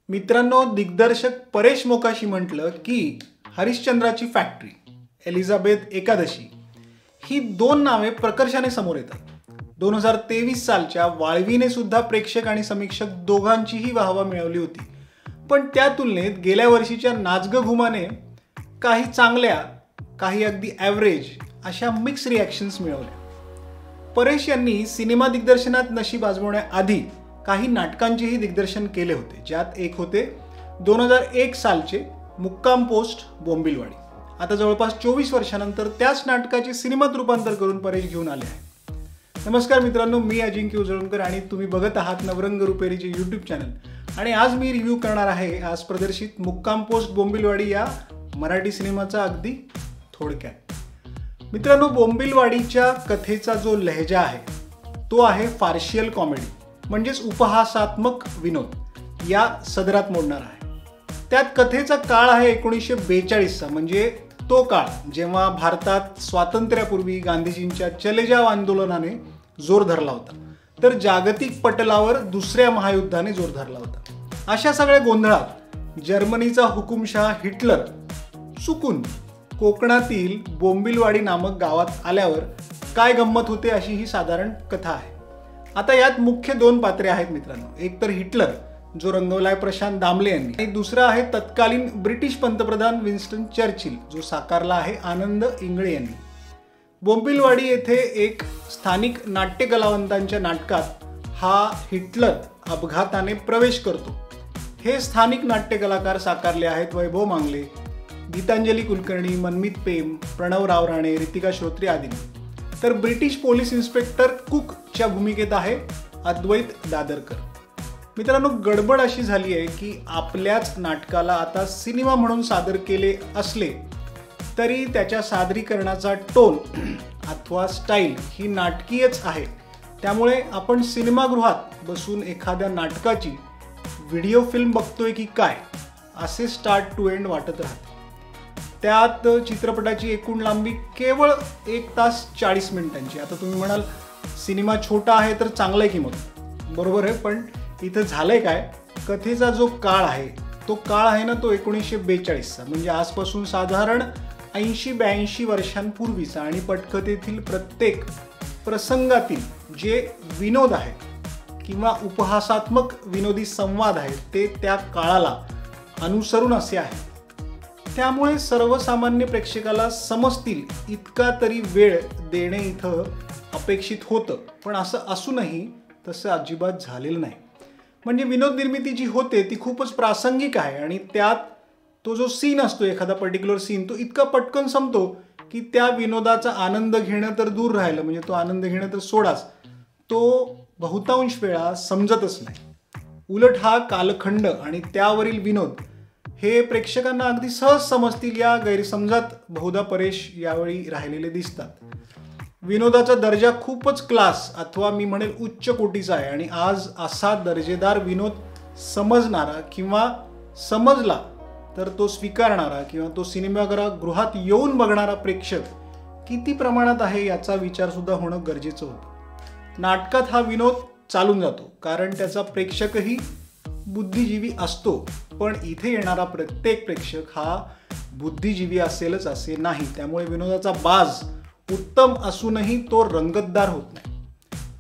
मित्रांनो, दिग्दर्शक परेश मोकाशी म्हटलं की हरिश्चंद्राची फॅक्टरी, एलिझाबेथ एकादशी ही दोन नावे प्रकर्षाने समोर येतात। 2023 सालच्या वाळवीने सुद्धा प्रेक्षक आणि समीक्षक दोघांचीही वाहवा मिळवली होती, पण त्या तुलनेत गेल्या वर्षीच्या नाच ग घुमाने काही चांगल्या, काही अगदी ॲव्हरेज अशा मिक्स रिॲक्शन्स मिळवल्या। परेश यांनी सिनेमा दिग्दर्शनात नशीब आजमावण्याआधी काही नाटकांचेही दिग्दर्शन केले होते, ज्यात एक होते 2001 सालचे मुक्काम पोस्ट बोंबिलवाडी। आता जवळपास 24 वर्षानंतर त्याच नाटकाचे सिनेमात रूपांतर करून परेश घेऊन आले आहे। नमस्कार मित्रांनो, मी अजिंक्य उजळणकर आणि तुम्ही बघत आहात नवरंग रुपेरीचे यूट्यूब चॅनल। आणि आज मी रिव्ह्यू करणार आहे आज प्रदर्शित मुक्काम पोस्ट बोंबिलवाडी या मराठी सिनेमाचा अगदी थोडक्यात। मित्रांनो, बोंबिलवाडीच्या कथेचा जो लहेजा आहे तो आहे पार्शियल कॉमेडी, म्हणजेच उपहासात्मक विनोद या सदरात मोडणार आहे। त्यात कथेचा काळ आहे 1942चा, म्हणजे तो काळ जेव्हा भारतात स्वातंत्र्यापूर्वी गांधीजींच्या चले जाव आंदोलनाने जोर धरला होता, तर जागतिक पटलावर दुसऱ्या महायुद्धाने जोर धरला होता। अशा सगळ्या गोंधळात जर्मनीचा हुकुमशहा हिटलर चुकून कोकणातील बोंबिलवाडी नामक गावात आल्यावर काय गंमत होते अशी ही साधारण कथा आहे। आता यात मुख्य दोन पात्रे आहेत मित्रांनो, एक तर हिटलर जो रंगवलाय प्रशांत दामले यांनी, आणि दुसरा आहे तत्कालीन ब्रिटिश पंतप्रधान विन्स्टन चर्चिल जो साकारला आहे आनंद इंगळे यांनी। बोंबिलवाडी येथे एक स्थानिक नाट्य कलावंतांच्या नाटकात हा हिटलर अपघाताने प्रवेश करतो। हे स्थानिक नाट्य कलाकार साकारले आहेत वैभव मांगले, गीतांजली कुलकर्णी, मनमीत पेम, प्रणव रावराणे, रितिका श्रोत्री आदी। तर ब्रिटिश पोलीस इन्स्पेक्टर कुकच्या भूमिकेत आहे अद्वैत दादरकर। मित्रांनो, गडबड अशी झाली आहे की आपल्याच नाटकाला आता सिनेमा म्हणून सादर केले असले तरी त्याच्या सादरीकरणाचा टोन अथवा स्टाईल ही नाटकीयच आहे। त्यामुळे आपण सिनेमागृहात बसून एखाद्या नाटकाची व्हिडिओ फिल्म बघतोय की काय असे स्टार्ट टू एंड वाटत राहते। त्यात चित्रपटाची एकूण लांबी केवळ 1 तास 40 मिनिटांची। आता तुम्ही म्हणाल सिनेमा छोटा आहे तर चांगला आहे की मग, बरोबर आहे, पण इथं झालंय काय, कथेचा जो काळ आहे तो काळ आहे ना तो 1942चा, म्हणजे आजपासून साधारण 80-82 वर्षांपूर्वीचा। आणि पटकथेतील प्रत्येक प्रसंगातील जे विनोद आहेत किंवा उपहासात्मक विनोदी संवाद आहेत ते त्या काळाला अनुसरून असे आहेत। त्यामुळे सर्वसामान्य प्रेक्षकाला समजतील इतका तरी वेळ देणे इथं अपेक्षित होतं, पण असं असूनही तसं अजिबात झालेलं नाही। म्हणजे विनोद निर्मिती जी होते ती खूपच प्रासंगिक आहे आणि त्यात तो जो सीन असतो, एखादा पर्टिक्युलर सीन, तो इतका पटकन संपतो की त्या विनोदाचा आनंद घेणं तर दूर राहिलं, म्हणजे तो आनंद घेणं तर सोडाच, तो बहुतांश वेळा समजतच नाही। उलट हा कालखंड आणि त्यावरील विनोद हे प्रेक्षकांना अगदी सहज समजतील या गैरसमजात बहुधा परेश यावेळी राहिलेले दिसतात। विनोदाचा दर्जा खूपच क्लास अथवा मी म्हणेल उच्च कोटीचा आहे, आणि आज असा दर्जेदार विनोद समजणारा किंवा समजला तर तो स्वीकारणारा किंवा तो सिनेमागृहात येऊन बघणारा प्रेक्षक किती प्रमाणात आहे याचा विचार सुद्धा होणं गरजेचं होतं। नाटकात हा विनोद चालून जातो कारण त्याचा प्रेक्षकही बुद्धिजीवी असतो, पण इथे येणारा प्रत्येक प्रेक्षक हा बुद्धिजीवी असेलच असे नाही। त्यामुळे विनोदाचा बाज उत्तम असूनही तो रंगतदार होत नाही।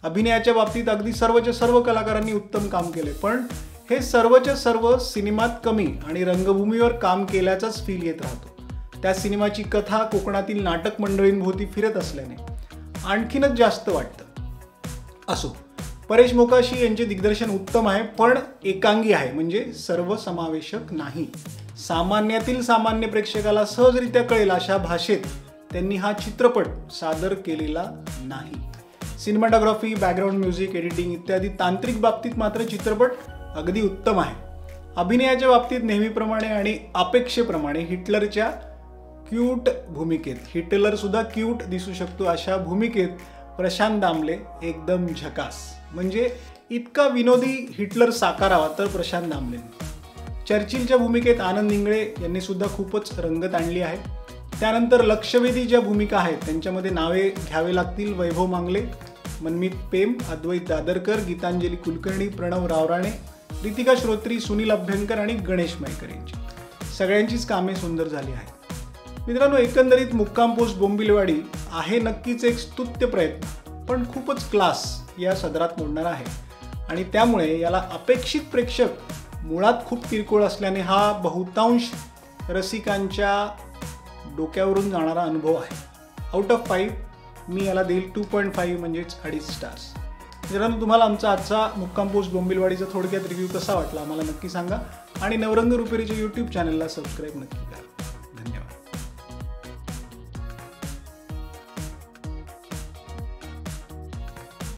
अभिनयाच्या बाबतीत अगदी सर्वच्या सर्व कलाकारांनी उत्तम काम केले, पण हे सर्वच्या सर्व सिनेमात कमी आणि रंगभूमीवर काम केल्याचाच फील येत राहतो। त्या सिनेमाची कथा कोकणातील नाटक मंडळींभोवती फिरत असल्याने आणखीनच जास्त वाटतं। असो, परेश मोकाशी यांचे दिग्दर्शन उत्तम आहे, पण एकांगी आहे, म्हणजे सर्वसमावेशक नाही। सामान्यातील सामान्य प्रेक्षकाला सहजरित्या कळेल अशा भाषेत त्यांनी हा चित्रपट सादर केलेला नाही। सिनेमॅटोग्राफी, बॅकग्राऊंड म्युझिक, एडिटिंग इत्यादी तांत्रिक बाबतीत मात्र चित्रपट अगदी उत्तम आहे। अभिनयाच्या बाबतीत नेहमीप्रमाणे आणि अपेक्षेप्रमाणे हिटलरच्या क्यूट भूमिकेत, हिटलर सुद्धा क्यूट दिसू शकतो अशा भूमिकेत प्रशांत दामले एकदम झकास, म्हणजे इतका विनोदी हिटलर साकारावा तर प्रशांत दामलेने। चर्चिलच्या भूमिकेत आनंद इंगळे यांनी सुद्धा खूपच रंगत आणली आहे। त्यानंतर लक्षवेधी ज्या भूमिका आहेत त्यांच्यामध्ये नावे घ्यावे लागतील वैभव मांगले, मनमीत पेम, अद्वैत दादरकर, गीतांजली कुलकर्णी, प्रणव रावराणे, रितिका श्रोत्री, सुनील अभ्यंकर आणि गणेश मयेकर यांची. सगळ्यांचीच कामे सुंदर झाली आहेत. मित्रांनो, एकंदरीत मुक्काम पोस्ट बोंबिलवाडी आहे नक्कीच एक स्तुत्य प्रयत्न, पण खूपच क्लास या सदरात मोडणार आहे. आणि त्यामुळे याला अपेक्षित प्रेक्षक मुळात खूप किरकोळ असल्याने हा बहुतांश रसिकांच्या डोक्यावरून जाणारा अनुभव आहे. आउट ऑफ 5 मी याला देईल 2.5 म्हणजेच 2.5 स्टार्स. मित्रांनो, तुम्हाला आमचा आजचा मुक्काम पोस्ट बोंबिलवाडीचा थोडक्यात रिव्ह्यू कसा वाटला आम्हाला नक्की सांगा आणि नवरंग रुपेरीच्या यूट्यूब चॅनलला सबस्क्राईब नक्की करा.